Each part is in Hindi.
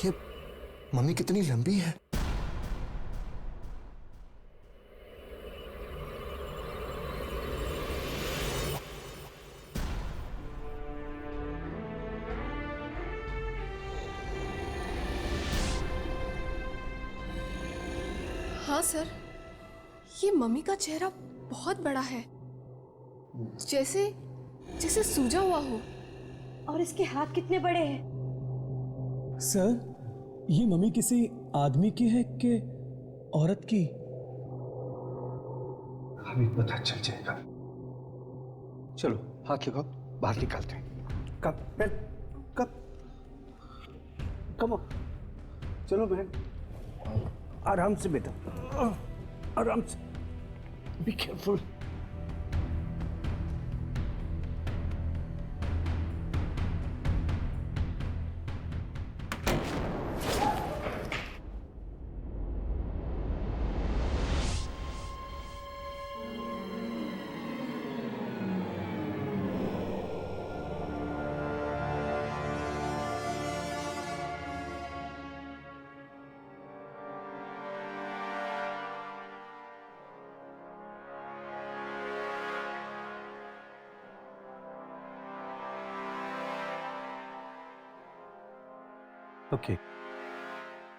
ये मम्मी कितनी लंबी है। हाँ सर, ये मम्मी का चेहरा बहुत बड़ा है, जैसे जैसे सूजा हुआ हो। और इसके हाथ कितने बड़े हैं। सर, ये मम्मी किसी आदमी की है कि औरत की? अभी पता चल जाएगा। चलो हाथ लगाओ, बाहर निकालते हैं। कब बहन, कब? कम चलो बहन, आराम से बेटा, आराम से। Be careful. Okay.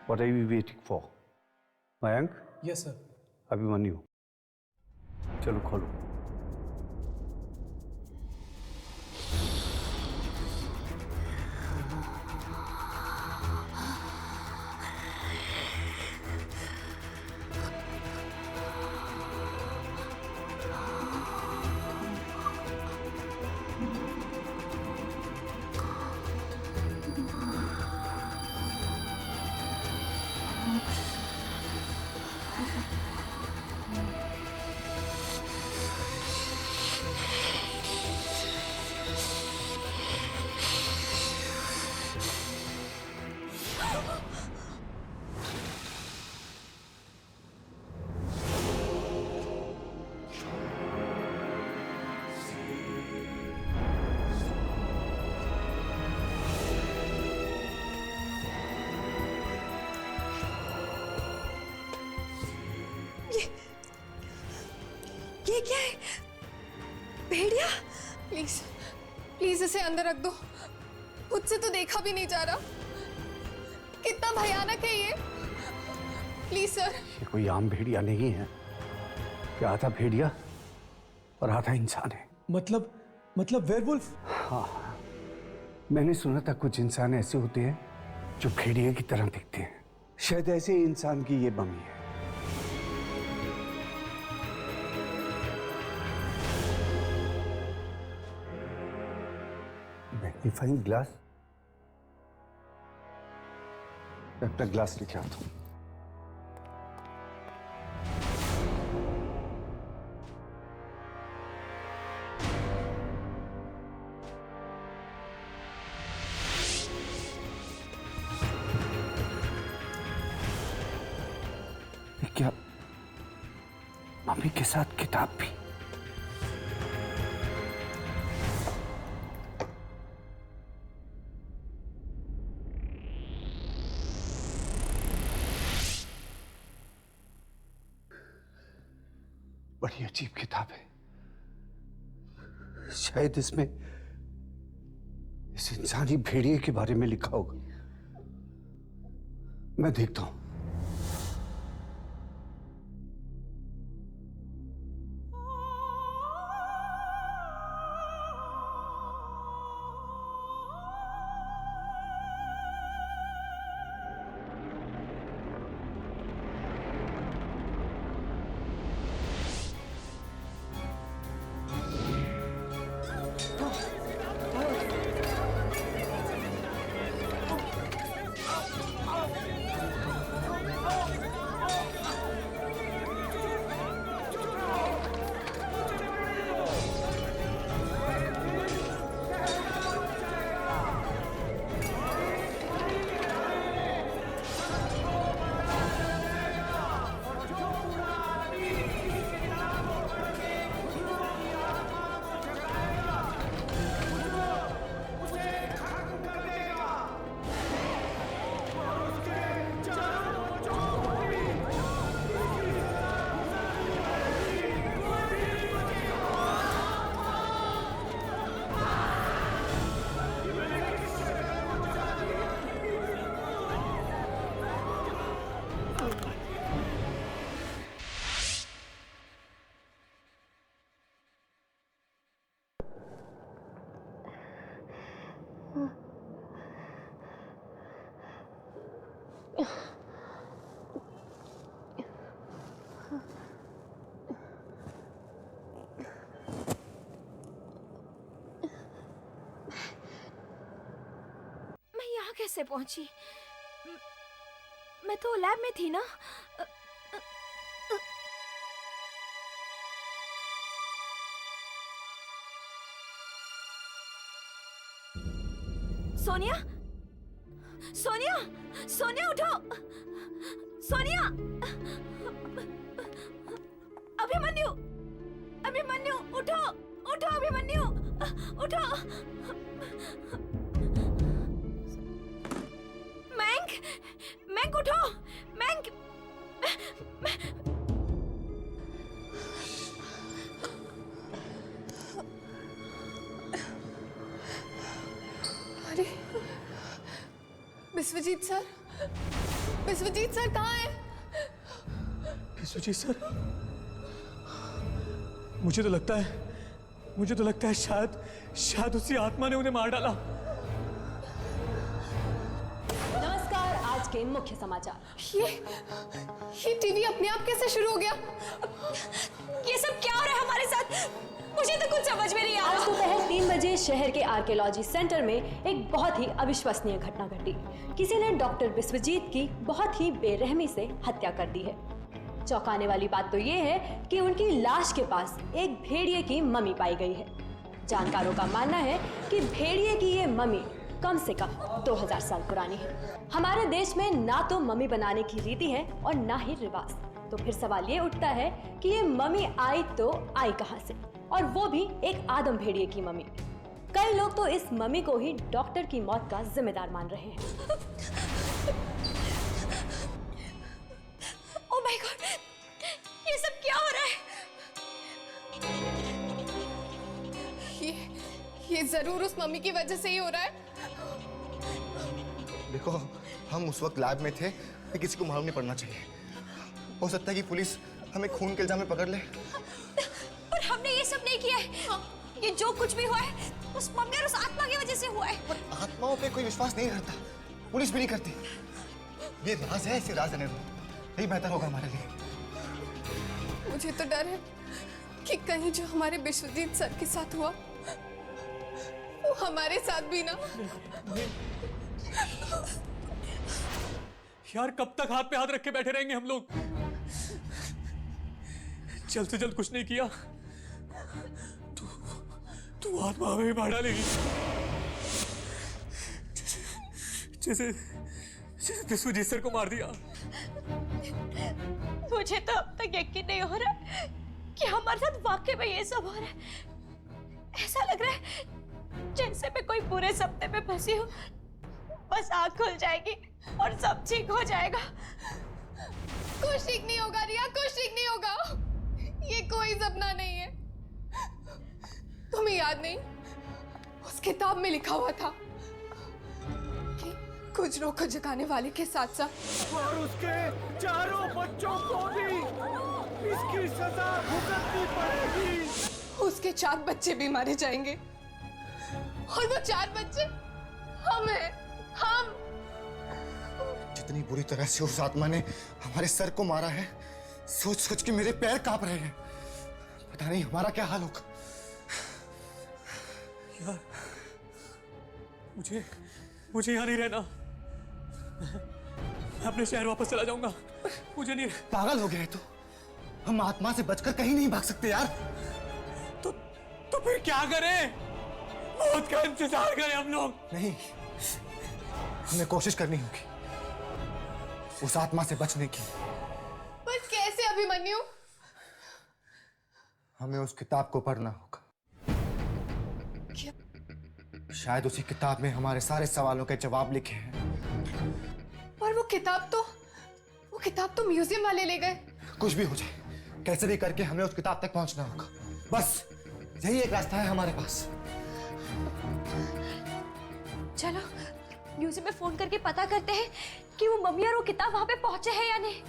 What are you waiting for? Mayank? Yes sir. Abhimanyu, चलो खोलो। ये क्या है? भेड़िया? प्लीज प्लीज इसे अंदर रख दो, खुद से तो देखा भी नहीं जा रहा। कितना भयानक है ये। Please sir. ये कोई आम भेड़िया नहीं है, ये आधा भेड़िया और आधा इंसान है। मतलब वेयरवुल्फ? हाँ, मैंने सुना था कुछ इंसान ऐसे होते हैं जो भेड़िए की तरह दिखते हैं। शायद ऐसे ही इंसान की ये मम्मी है। Magnifying glass? मैं अपना ग्लास लेके आता हूं। क्या मम्मी के साथ किताब भी? बड़ी अजीब किताब है। शायद इसमें इस इंसानी भेड़िए के बारे में लिखा होगा। मैं देखता हूं। कैसे पहुंची? मैं तो लैब में थी ना। सोनिया, सोनिया, सोनिया उठो, सोनिया, अभिमन्यु, अभिमन्यु उठो, उठो अभिमन्यु, उठो। मैंग, मैंग उठो, मैंग। अरे विश्वजीत सर, विश्वजीत सर कहाँ हैं? विश्वजीत सर, मुझे तो लगता है शायद उसी आत्मा ने उन्हें मार डाला। नमस्कार, आज के मुख्य समाचार। ये टीवी अपने आप कैसे शुरू हो गया? ये सब क्या हो रहा है हमारे साथ? मुझे तो कुछ समझ में नहीं आ आज रहा। दोपहर 3 बजे शहर के आर्कियोलॉजी सेंटर में एक बहुत ही अविश्वसनीय घटना घटी। किसी ने डॉक्टर विश्वजीत की बहुत ही बेरहमी से हत्या कर दी है। चौंकाने वाली बात तो ये है कि उनकी लाश के पास एक भेड़िए की मम्मी पाई गई है। जानकारों का मानना है कि भेड़िए की ये मम्मी कम से कम 2000 साल पुरानी है। हमारे देश में ना तो मम्मी बनाने की रीति है और ना ही रिवाज। तो फिर सवाल ये उठता है कि ये मम्मी आई तो आई कहां से, और वो भी एक आदम भेड़िए की मम्मी। कई लोग तो इस मम्मी को ही डॉक्टर की मौत का जिम्मेदार मान रहे हैं। ओह माय गॉड, ये सब क्या हो रहा है? ये जरूर उस मम्मी की वजह से ही हो रहा है। देखो, हम उस वक्त लैब में थे, कि किसी को मालूम नहीं पड़ना चाहिए। हो सकता है कि पुलिस हमें खून के इल्जाम में पकड़ ले। पर हमने ये सब नहीं किया है। ये जो कुछ भी हुआ है उस मम्मी और उस आत्मा की वजह से हुआ है। पर आत्माओं पे कोई विश्वास नहीं करता, पुलिस भी नहीं करती। ये राज है, इसे राज रहने दो, यही बेहतर होगा हमारे लिए। मुझे तो डर है कि कहीं जो हमारे विश्वजीत सर के साथ हुआ वो हमारे साथ भी ना। यार, कब तक हाथ पे हाथ रख के बैठे रहेंगे हम लोग? जल्द से जल्द कुछ नहीं किया तू आत्मा हमें मार डालेगी, जैसे विश्वजीत सर को मार दिया। मुझे तो अब तक यकीन नहीं हो रहा कि हमारे साथ वाकई में ये सब हो रहा है। ऐसा लग रहा है जैसे मैं कोई पूरे सपने में फंसी हूँ। बस आँख खुल जाएगी और सब ठीक हो जाएगा। कुछ ठीक नहीं होगा रिया, कुछ ठीक नहीं होगा। ये कोई सपना नहीं है। तुम्हें याद नहीं, उस किताब में लिखा हुआ था कि गुजरों को जगाने वाले के साथ साथ और उसके चारों बच्चों को भी इसकी सजा भुगतनी पड़ेगी। उसके 4 बच्चे भी मारे जाएंगे, और वो 4 बच्चे हम हैं, हम। जितनी बुरी तरह से उस आत्मा ने हमारे सर को मारा है, सोच सोच के मेरे पैर कांप रहे हैं। पता नहीं हमारा क्या हाल होगा। यार, मुझे यहाँ नहीं रहना। मैं अपने शहर वापस चला जाऊंगा। मुझे नहीं। पागल हो गए तो हम आत्मा से बचकर कहीं नहीं भाग सकते यार। तो फिर क्या करें? मौत का इंतजार करें हम लोग? नहीं, हमें कोशिश करनी होगी उस आत्मा से बचने की। पर कैसे अभिमन्यु? हमें उस किताब को पढ़ना होगा। क्या? शायद उसी किताब में हमारे सारे सवालों के जवाब लिखे हैं। पर वो किताब तो म्यूजियम वाले ले गए। कुछ भी हो जाए, कैसे भी करके हमें उस किताब तक पहुंचना होगा। बस यही एक रास्ता है हमारे पास। चलो म्यूजियम में फोन करके पता करते हैं कि वो मम्मी और वो किताब वहां पे पहुंचे हैं या नहीं।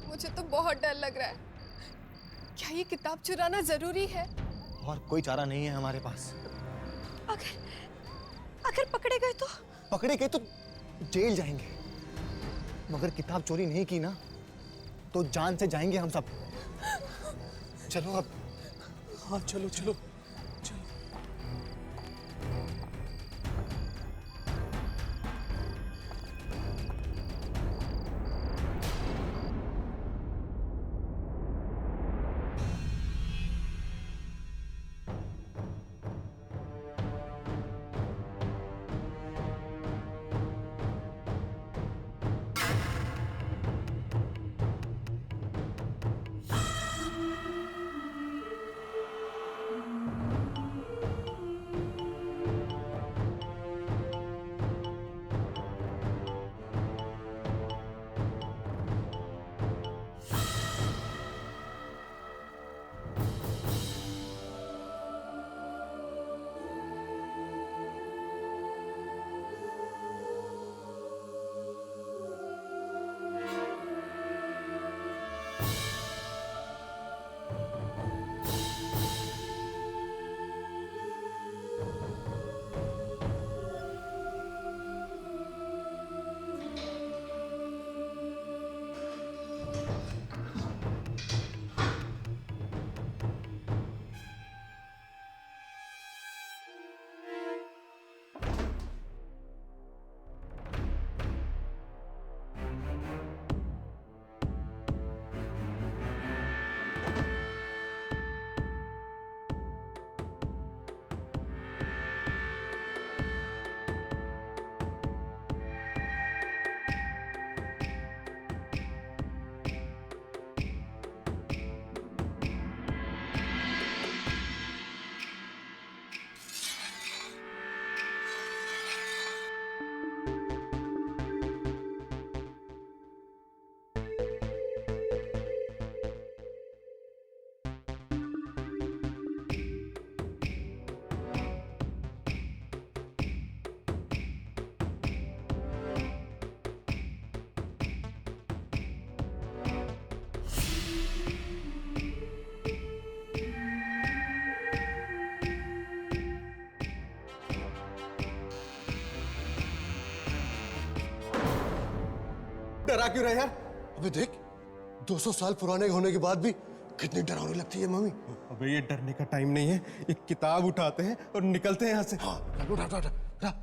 मुझे तो बहुत डर लग रहा है। क्या ये किताब चुराना जरूरी है? और कोई चारा नहीं है हमारे पास। अगर पकड़े गए तो? पकड़े गए तो जेल जाएंगे, मगर किताब चोरी नहीं की ना तो जान से जाएंगे हम सब। चलो अब। हाँ चलो चलो। डरा क्यों रहे यार? अबे देख, 200 साल पुराने होने के बाद भी कितनी डरावनी लगती है मम्मी। अबे ये डरने का टाइम नहीं है, एक किताब उठाते हैं और निकलते हैं यहाँ से। हाँ, उठा उठा उठा उठा।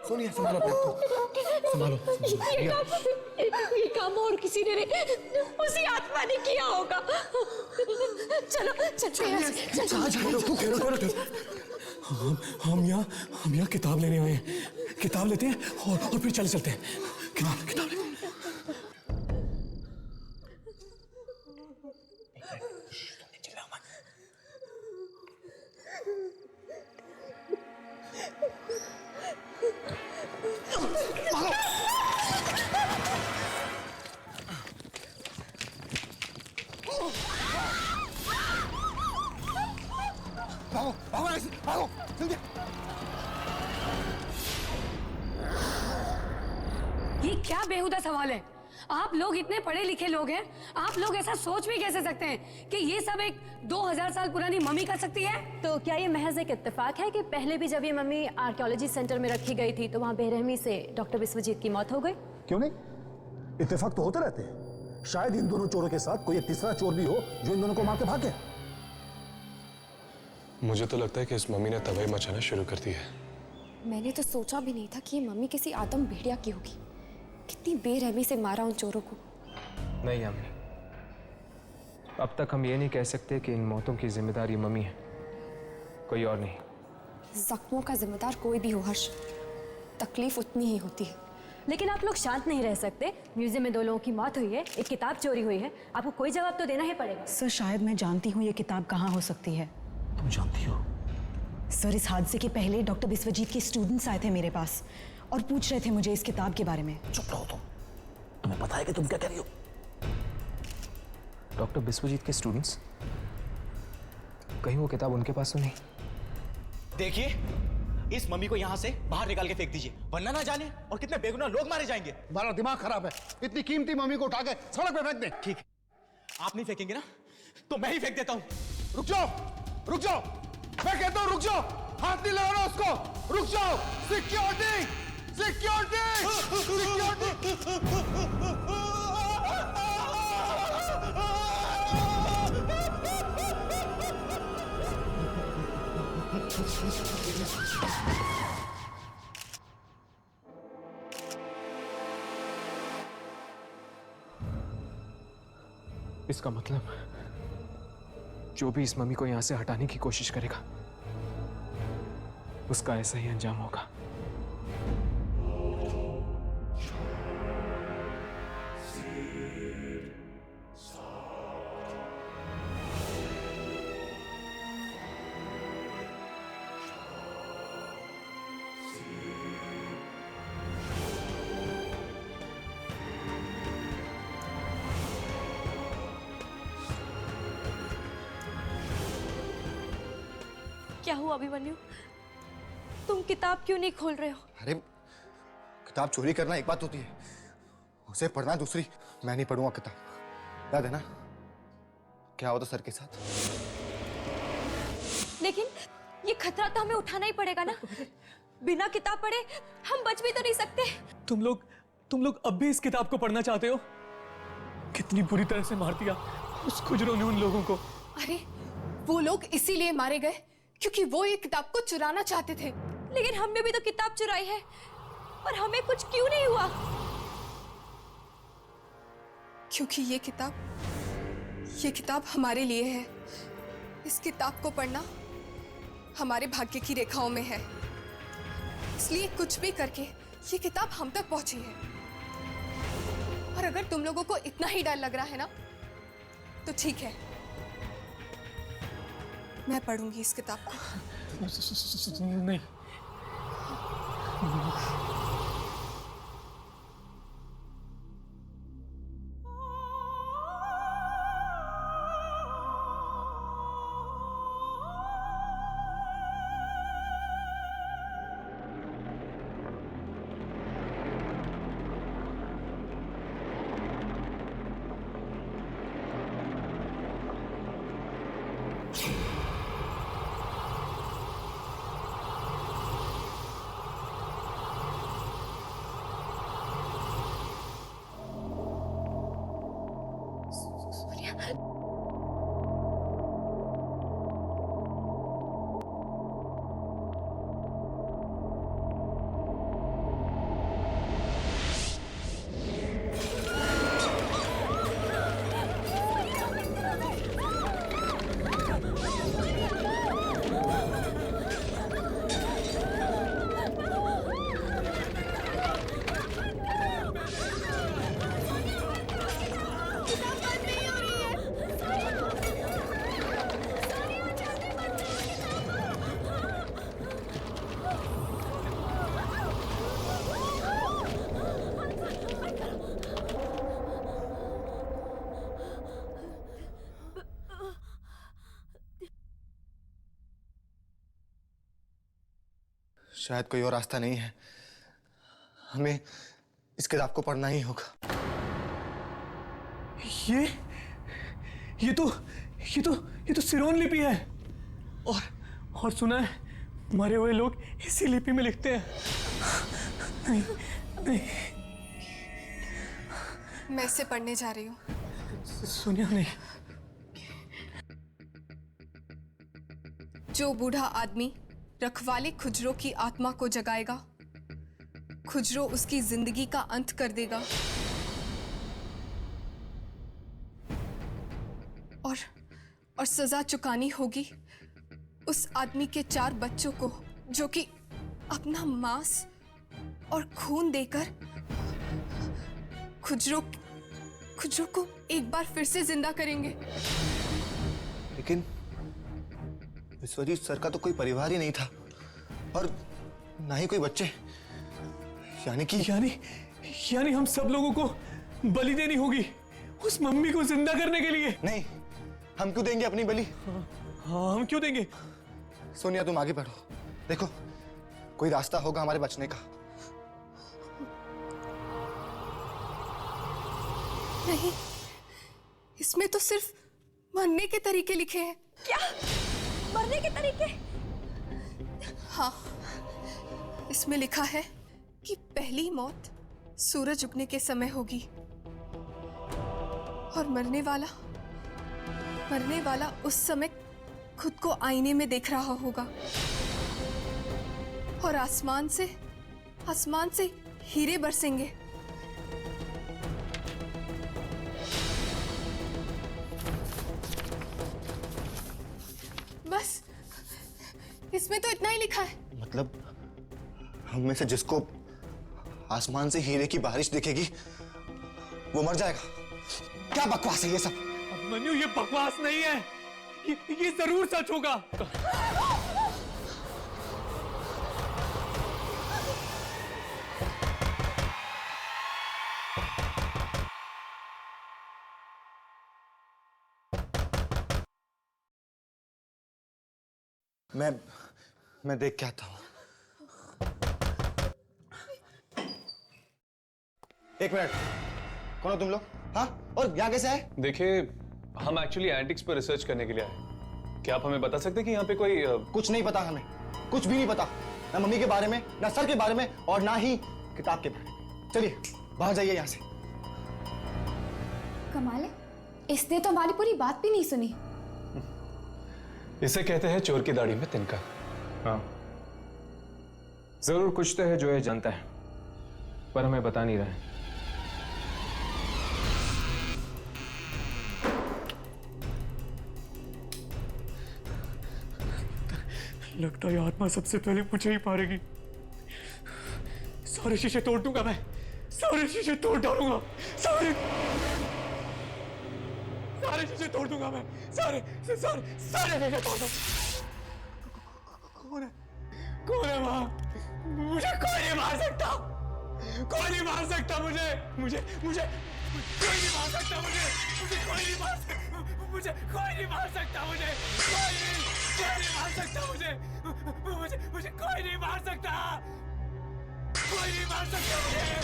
सोनिया संभालो अपने आप को, संभालो। ये काम और किसी ने नहीं, उसी आत्मा ने किया होगा। चलो चलो हम यहाँ किताब लेने आए हैं। किताब लेते हैं और फिर चलते हैं। किताब लेते हैं। भागो भागो ऐसे भागो जल्दी। ये क्या बेहुदा सवाल है? आप लोग इतने पढ़े लिखे लोग हैं, आप लोग ऐसा सोच भी कैसे सकते हैं कि ये सब एक 2000 साल पुरानी मम्मी कर सकती है? तो क्या ये महज एक इत्तेफाक है कि पहले भी जब ये मम्मी आर्कियोलॉजी सेंटर में रखी गई थी तो वहाँ बेरहमी से डॉक्टर विश्वजीत की मौत हो गई? क्यों नहीं, इत्तेफाक तो होते रहते हैं। शायद इन दोनों चोरों के साथ कोई एक तीसरा चोर भी हो जो इन दोनों को मार के भागे। मुझे तो लगता है कि इस मम्मी ने तबाही मचाना शुरू कर दी है। मैंने तो सोचा भी नहीं था कि ये मम्मी किसी आदम भेड़िया की होगी। कितनी बेरहमी से मारा उन चोरों को। नहीं यामिनी, अब तक हम ये नहीं कह सकते कि इन मौतों की जिम्मेदार ये मम्मी है, कोई और नहीं। जख्मों का जिम्मेदार कोई भी हो हर्ष, तकलीफ उतनी ही होती है। लेकिन आप लोग शांत नहीं रह सकते। म्यूजियम में 2 लोगों की मौत हुई है, एक किताब चोरी हुई है, आपको कोई जवाब तो देना ही पड़ेगा। सर शायद मैं जानती हूँ ये किताब कहाँ हो सकती है। तुम जानती हो? सर इस हादसे के पहले डॉक्टर बिस्वजीत के स्टूडेंट्स आए थे मेरे पास और पूछ रहे थे मुझे इस किताब के बारे में। चुप रहो तुम, तुम्हें पता है कि तुम क्या कह रही हो? डॉक्टर बिस्वजीत के स्टूडेंट्स? कहीं वो किताब उनके पास तो नहीं? देखिए, इस मम्मी को यहाँ से बाहर निकाल के फेंक दीजिए, वरना ना जाने और कितने बेगुनाह लोग मारे जाएंगे। तुम्हारा दिमाग खराब है, इतनी कीमती मम्मी को उठा के सड़क पे फेंक दे। ठीक है, आप नहीं फेंकेंगे ना तो मैं ही फेंक देता हूँ। रुक जाओ, रुक जाओ, मैं कहता हूँ रुक जाओ, हाथ नहीं लगाना उसको, रुक जाओ। Security, security, security. इसका मतलब जो भी इस मम्मी को यहां से हटाने की कोशिश करेगा उसका ऐसा ही अंजाम होगा। क्या हुआ अभिमन्यु? तुम किताब क्यों नहीं खोल रहे हो? अरे किताब चोरी करना एक बात होती है, उसे पढ़ना दूसरी। मैं नहीं पढ़ूंगा किताब, याद है ना क्या हुआ था सर के साथ? लेकिन ये खतरा तो हमें उठाना ही पड़ेगा ना। बिना किताब पढ़े हम बच भी तो नहीं सकते। तुम लोग अब भी इस किताब को पढ़ना चाहते हो? कितनी बुरी तरह से मार दिया उस खुजरों ने उन लोगों को। अरे वो लोग इसीलिए मारे गए क्योंकि वो ये किताब को चुराना चाहते थे। लेकिन हमने भी तो किताब चुराई है और हमें कुछ क्यों नहीं हुआ? क्योंकि ये किताब हमारे लिए है। इस किताब को पढ़ना हमारे भाग्य की रेखाओं में है, इसलिए कुछ भी करके ये किताब हम तक पहुंची है। और अगर तुम लोगों को इतना ही डर लग रहा है ना तो ठीक है, मैं पढ़ूंगी इस किताब को। नहीं, शायद कोई और रास्ता नहीं है, हमें इस किताब को पढ़ना ही होगा। ये तो सिरोन लिपि है और सुना है मरे हुए लोग इसी लिपि में लिखते हैं। नहीं, नहीं। मैं इसे पढ़ने जा रही हूँ। सोनिया नहीं। जो बूढ़ा आदमी रखवाले खुजरो की आत्मा को जगाएगा, खुजरो उसकी जिंदगी का अंत कर देगा। और सजा चुकानी होगी उस आदमी के 4 बच्चों को जो कि अपना मांस और खून देकर खुजरो को एक बार फिर से जिंदा करेंगे। लेकिन विश्वजीत सर का तो कोई परिवार ही नहीं था और ना ही कोई बच्चे। यानी हम सब लोगों को बलि देनी होगी उस मम्मी को जिंदा करने के लिए। नहीं, हम क्यों देंगे अपनी बलि? हाँ, हम क्यों देंगे? सोनिया तुम आगे बढ़ो, देखो कोई रास्ता होगा हमारे बचने का। नहीं, इसमें तो सिर्फ मरने के तरीके लिखे हैं। क्या? मरने के तरीके? हाँ, इसमें लिखा है कि पहली मौत सूरज उगने के समय होगी और मरने वाला उस समय खुद को आईने में देख रहा होगा और आसमान से हीरे बरसेंगे। बस इसमें तो इतना ही लिखा है। मतलब हम में से जिसको आसमान से हीरे की बारिश दिखेगी वो मर जाएगा। क्या बकवास है ये सब? मनु, ये बकवास नहीं है, ये जरूर सच होगा। मैं देख के आता हूं। एक मिनट, कौन हो तुम लोग? हाँ, और यहाँ कैसे आए? देखिए, हम एक्चुअली एंटिक्स पर रिसर्च करने के लिए आए। क्या आप हमें बता सकते हैं कि यहाँ पे कोई कुछ नहीं पता, हमें कुछ भी नहीं पता, ना मम्मी के बारे में, ना सर के बारे में और ना ही किताब के बारे में। चलिए बाहर जाइए यहाँ से। कमाल है, इसने तो हमारी पूरी बात भी नहीं सुनी। इसे कहते हैं चोर की दाढ़ी में तिनका। हाँ, जरूर कुछ तो है जो ये जानता है पर हमें बता नहीं रहा है। लगता है आत्मा सबसे पहले मुझे ही मारेगी। सारे शीशे तोड़ दूंगा मैं, सारे शीशे तोड़ डालूंगा, सारे शीशे तोड़ दूंगा मैं, सारे शीशे तोड़ दूंगा। कौन है वहां? मुझे कोई नहीं मार सकता, कोई नहीं मार सकता मुझे कोई नहीं मार सकता, मुझे कोई नहीं मार सकता, मुझे कोई नहीं मार सकता, मुझे कोई नहीं मार सकता, मुझे कोई नहीं मार सकता, कोई नहीं मार सकता मुझे।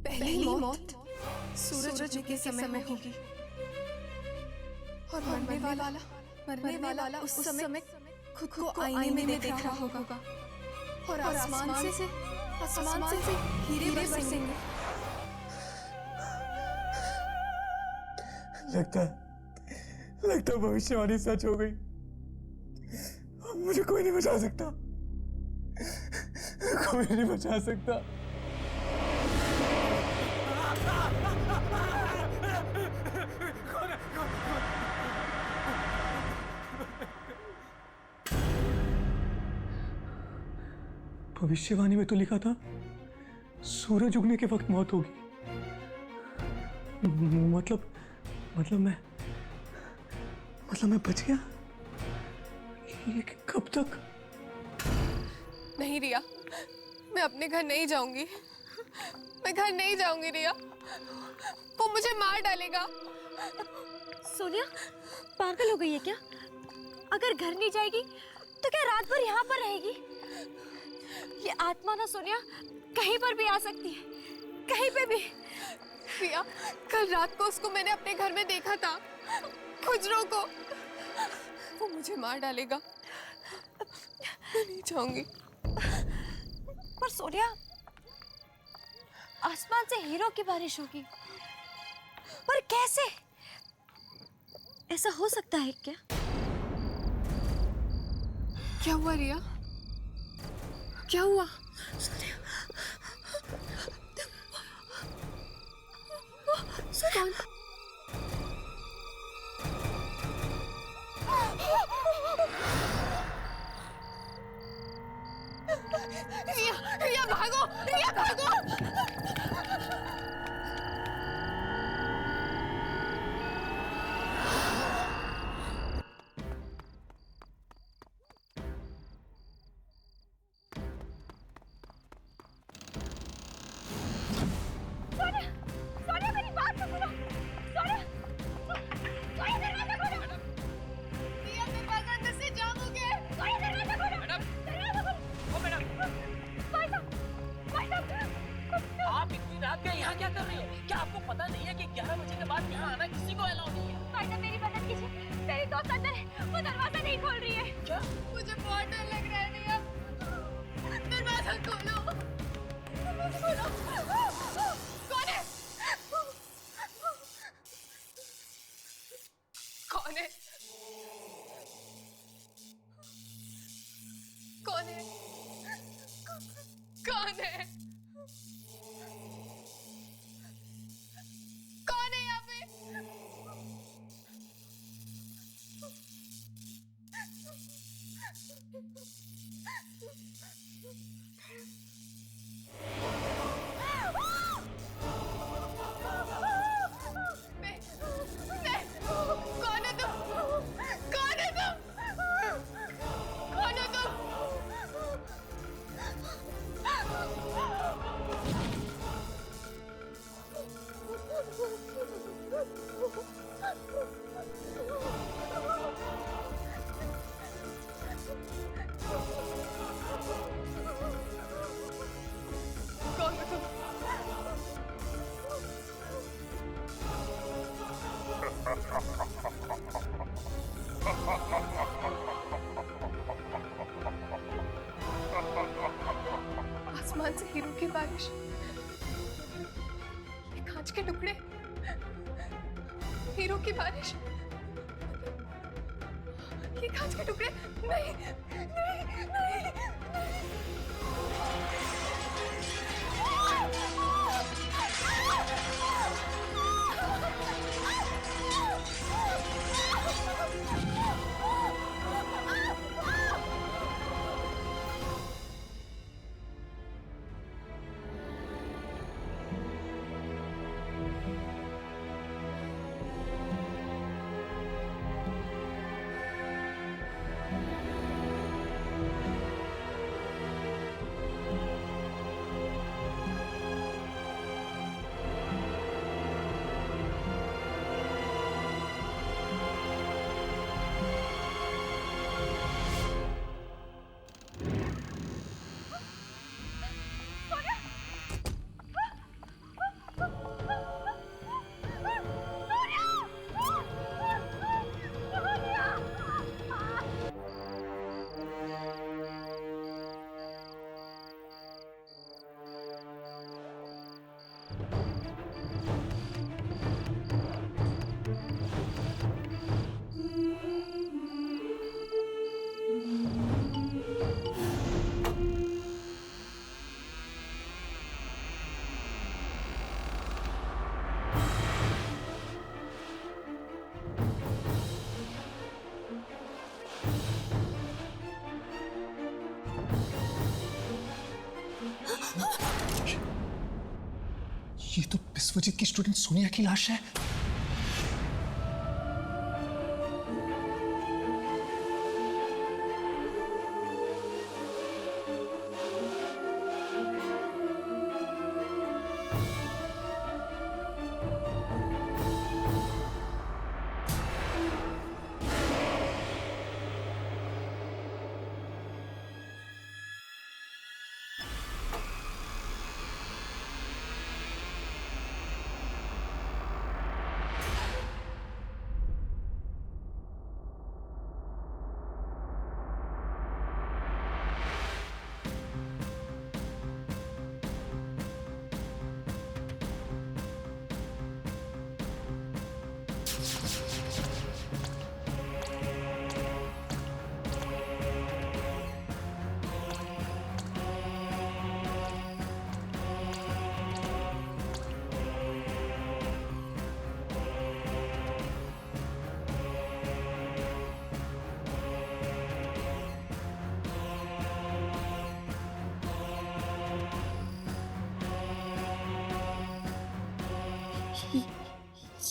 पहली मौत सूरज उगने के समय होगी और मरने वाला उस समय खुद को आईने में देख रहा होगा और आसमान से हीरे बरसेंगे। लगता भविष्यवाणी सच हो गई। मुझे कोई नहीं बचा सकता, कोई नहीं बचा सकता। भविष्यवाणी में तो लिखा था सूरज उगने के वक्त मौत होगी। मतलब मैं बच गया? ये कब तक? नहीं रिया, मैं अपने घर नहीं जाऊंगी, मैं घर नहीं जाऊंगी रिया, वो मुझे मार डालेगा। सोनिया पागल हो गई है क्या? अगर घर नहीं जाएगी तो क्या रात भर यहाँ पर रहेगी? ये आत्मा ना सोनिया कहीं पर भी आ सकती है, कहीं पे भी। रिया, कल रात को उसको मैंने अपने घर में देखा था, खुजरों को। वो मुझे मार डालेगा, मैं नहीं चाहूंगी। पर सोनिया, आसमान से हीरो की बारिश होगी, पर कैसे? ऐसा हो सकता है क्या? क्या हुआ रिया? क्या हुआ? कौन? रिया, रिया भागो, रिया भागो। सोनिया, मेरी बात तो सुनो। सोनिया, सोनिया दरवाजा खोलो। रिया, दरवाजा अंदर से जाम हो गया है। सोनिया दरवाजा खोलो। दरवाजा खोलो। ओ मैडम, भाई साहब, आप इतनी रात में यहाँ क्या कर रही हो? क्या आपको पता नहीं है कि 11 बजे के बाद यहाँ आना किसी को अलाउ नहीं है? भाई साहब, मेरी मदद कीजिए। मेरी दोस्त अंदर है, वो दरवाजा नहीं खोल रही है। क्या? मुझे बहुत डर लग रहा है रिया, दरवाजा खोलो, दरवाजा खोलो। कौन है? कौन है? कौन है? कौन है? कौन है यहाँ पे? कौन है तुम? कौन है तुम? कौन है तुम? कौन है तुम? आसमान से हीरो की बारिश, ये कांच के टुकड़े, हीरो की बारिश, ये कांच के टुकड़े। नहीं, नहीं, नहीं, ये तो विश्वजीत की स्टूडेंट सोनिया की लाश है।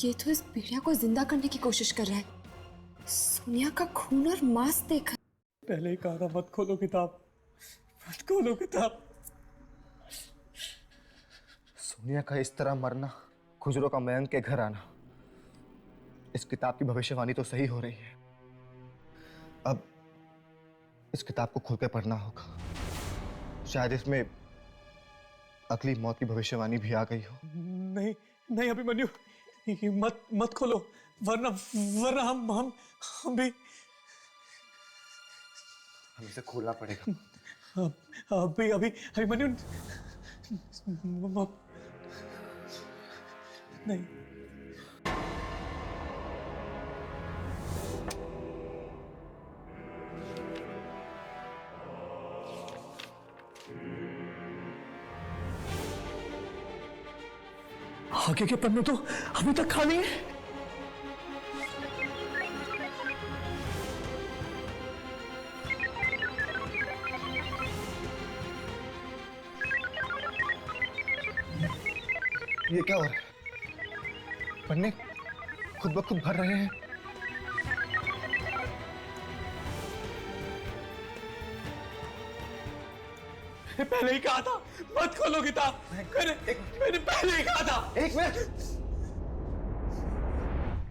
ये तो इस भेड़िया को जिंदा करने की कोशिश कर रहा है। सोनिया का खून और मांस देखा। पहले ही कहा था मत खोलो किताब, मत खोलो किताब। सोनिया का इस तरह मरना, खुजरो का मयंक के घर आना, इस किताब की भविष्यवाणी तो सही हो रही है। अब इस किताब को खोल के पढ़ना होगा, शायद इसमें अगली मौत की भविष्यवाणी भी आ गई हो। नहीं नहीं अभिमन्यु, ये मत खोलो, वरना वरना हम भी हमें इसे खोलना पड़ेगा। अभिमन्यु नहीं। आगे के पन्ने तो अभी तक खाली है। ये क्या हो रहा है? पन्ने खुद ब खुद भर रहे हैं। पहले ही कहा था मत खोलो किताब। मैंने पहले ही कहा था। एक मिनट।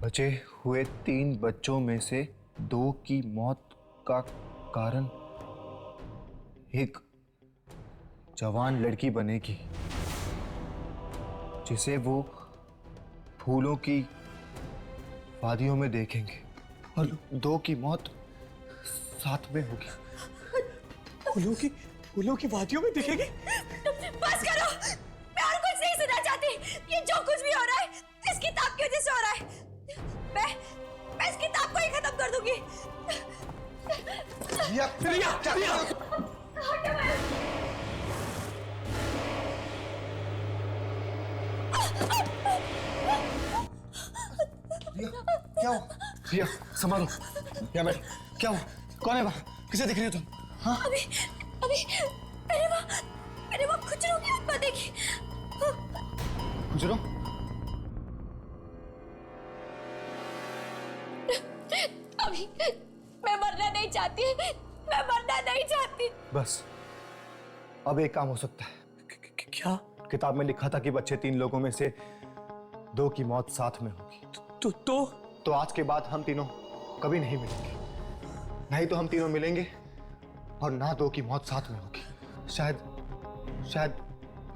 बचे हुए 3 बच्चों में से 2 की मौत का कारण एक जवान लड़की बनेगी, जिसे वो फूलों की वादियों में देखेंगे, और 2 की मौत साथ में होगी। फूलों की वादियों में दिखेगी। बस करो, मैं और कुछ नहीं सुनना चाहती। ये जो कुछ भी हो रहा है इस किताब की वजह से हो रहा है। मैं इस किताब को ही खत्म कर दूंगी। क्या हो? रिया, संभालो। या बैठ। क्या हो? कौन है वहाँ? किसे देख रही हो तुम? हाँ? अभी मैंने वो खुजरों की आत्मा देखी। खुजरो? अभी मैं मरना नहीं चाहती, मैं मरना नहीं चाहती। बस अब एक काम हो सकता है। क्या? किताब में लिखा था कि बच्चे 3 लोगों में से 2 की मौत साथ में होगी। तो आज के बाद हम तीनों कभी नहीं मिलेंगे। नहीं तो हम तीनों मिलेंगे और ना 2 की मौत साथ में होगी। शायद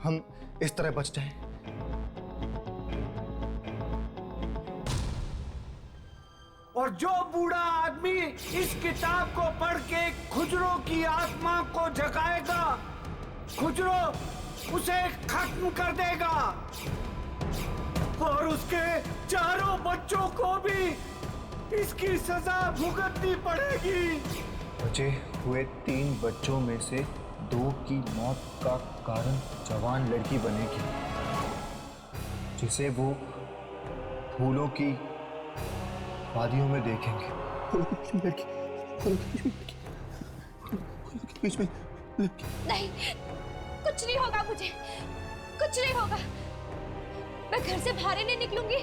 हम इस तरह बच जाएं। और जो बूढ़ा आदमी इस किताब को पढ़ के खुजरो की आत्मा को जगाएगा, खुजरो उसे खत्म कर देगा और उसके 4 बच्चों को भी इसकी सजा भुगतनी पड़ेगी। बचे हुए 3 बच्चों में से 2 की मौत का कारण जवान लड़की बनेगी, जिसे वो फूलों की वादियों में देखेंगे। नहीं, कुछ नहीं होगा मुझे, कुछ नहीं होगा। मैं घर से बाहर ही नहीं निकलूंगी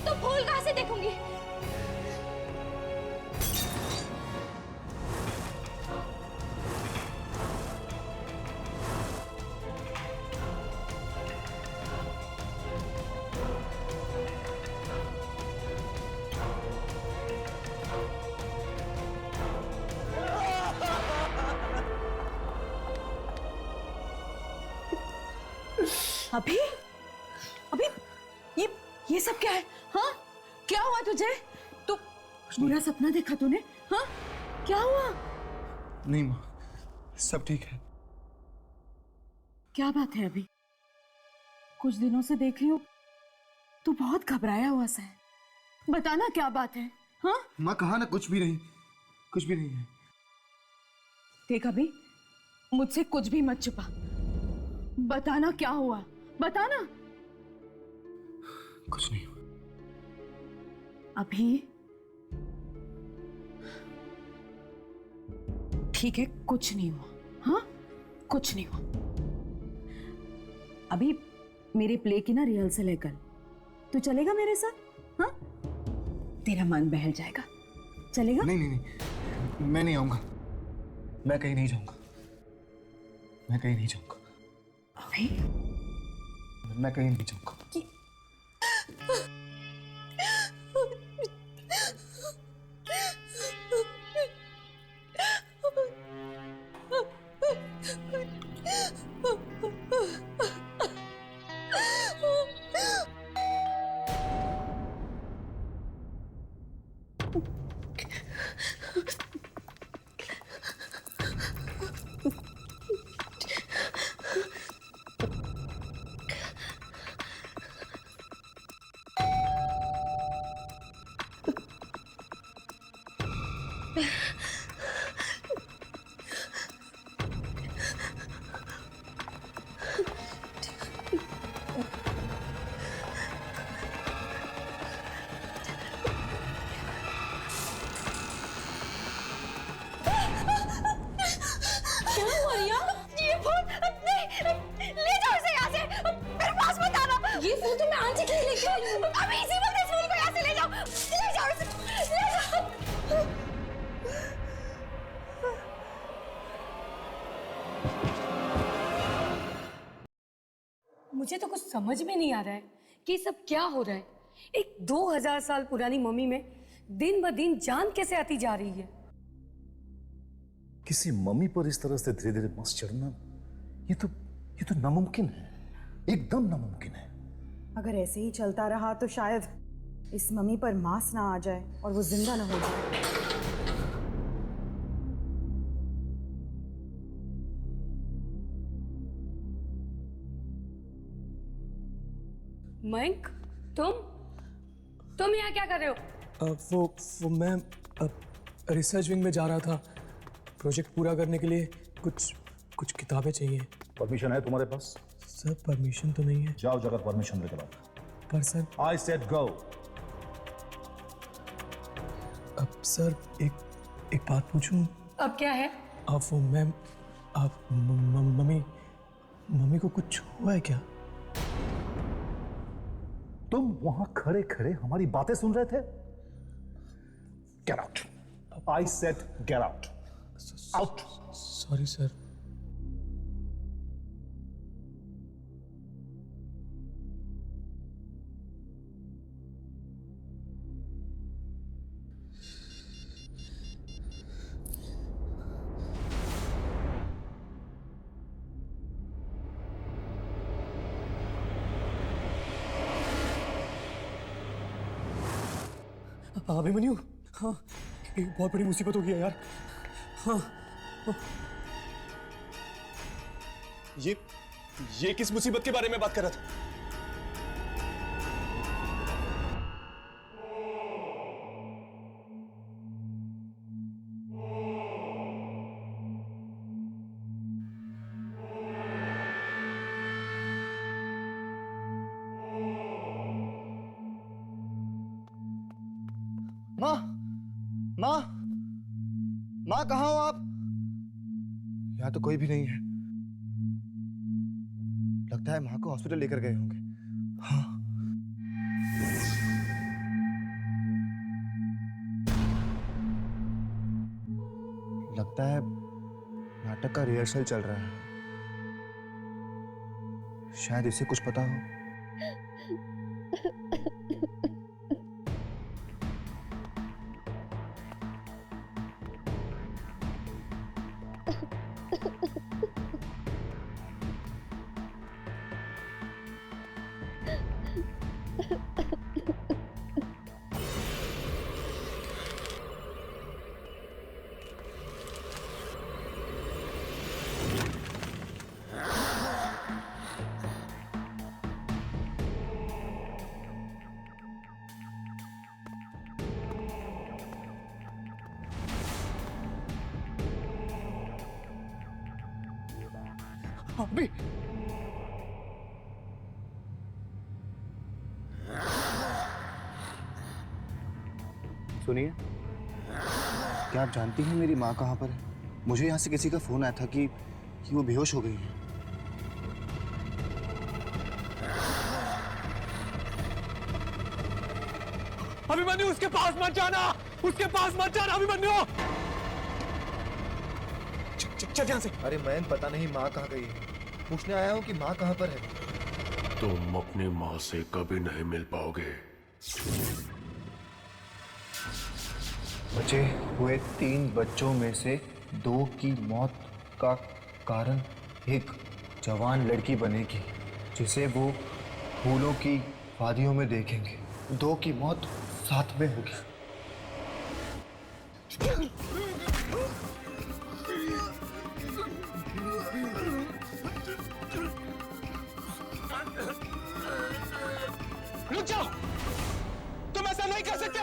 तो फूल कहां से देखूंगी? अभी ये सब क्या है? हाँ, क्या हुआ तुझे? तू बुरा सपना देखा तूने? हाँ, क्या हुआ? नहीं माँ, सब ठीक है। क्या बात है? अभी कुछ दिनों से देख रही हूँ तू बहुत घबराया हुआ सा है। बताना क्या बात है? हाँ माँ, कहा ना कुछ भी नहीं है। देख अभी, मुझसे कुछ भी मत छुपा। बताना क्या हुआ, बताना। कुछ नहीं हुआ। अभी ठीक है, कुछ नहीं हुआ। हाँ, कुछ नहीं हुआ। अभी मेरे प्ले की ना रिहर्सल है कल, तू चलेगा मेरे साथ? हाँ? तेरा मन बहल जाएगा। चलेगा? नहीं नहीं नहीं, मैं नहीं आऊंगा। मैं कहीं नहीं जाऊंगा। मैं कहीं नहीं जाऊंगा। अभी? मैं कहीं नहीं जाऊंगा। मुझे तो कुछ समझ में नहीं आ रहा है कि ये सब क्या हो रहा है। एक 2000 साल पुरानी मम्मी में दिन ब दिन जान कैसे आती जा रही है। किसी मम्मी पर इस तरह से धीरे धीरे मस चढ़ना, ये तो नामुमकिन है, एकदम नामुमकिन है। अगर ऐसे ही चलता रहा तो शायद इस मम्मी पर मांस ना आ जाए और वो जिंदा ना हो जाए। मयंक, तुम यहाँ क्या कर रहे हो? वो मैं रिसर्च विंग में जा रहा था। प्रोजेक्ट पूरा करने के लिए कुछ किताबें चाहिए। परमिशन है तुम्हारे पास? सर परमिशन तो नहीं है। जाओ जगह परमिशन लेकर आओ। पर सर आई सेड गो। अब सर एक बात पूछूं? अब क्या है? आप वो मैम, आप मम्मी को कुछ हुआ है क्या? तुम वहां खड़े खड़े हमारी बातें सुन रहे थे? Get out. I said get out. Out. Sorry sir. Abhimanyu, हाँ एक बहुत बड़ी मुसीबत हो गई है यार। हाँ ये किस मुसीबत के बारे में बात कर रहा था? माँ कहाँ हो आप? यहाँ तो कोई भी नहीं है। लगता है माँ को हॉस्पिटल लेकर गए होंगे। हाँ। लगता है नाटक का रिहर्सल चल रहा है। शायद इसे कुछ पता हो। अभी सुनिए, क्या आप जानती हैं मेरी माँ कहाँ पर है? मुझे यहाँ से किसी का फोन आया था कि वो बेहोश हो गई है। अभिमन्यु उसके पास मत जाना, उसके पास मत जाना अभिमन्यु। चल यहाँ से। अरे मैन, पता नहीं माँ कहाँ गई है। पूछने आया हूँ कि माँ कहाँ पर है। तुम अपनी माँ से कभी नहीं मिल पाओगे। बचे हुए 3 बच्चों में से 2 की मौत का कारण एक जवान लड़की बनेगी, जिसे वो फूलों की वादियों में देखेंगे। 2 की मौत साथ में होगी। रुक जाओ, तुम ऐसा नहीं कर सकते।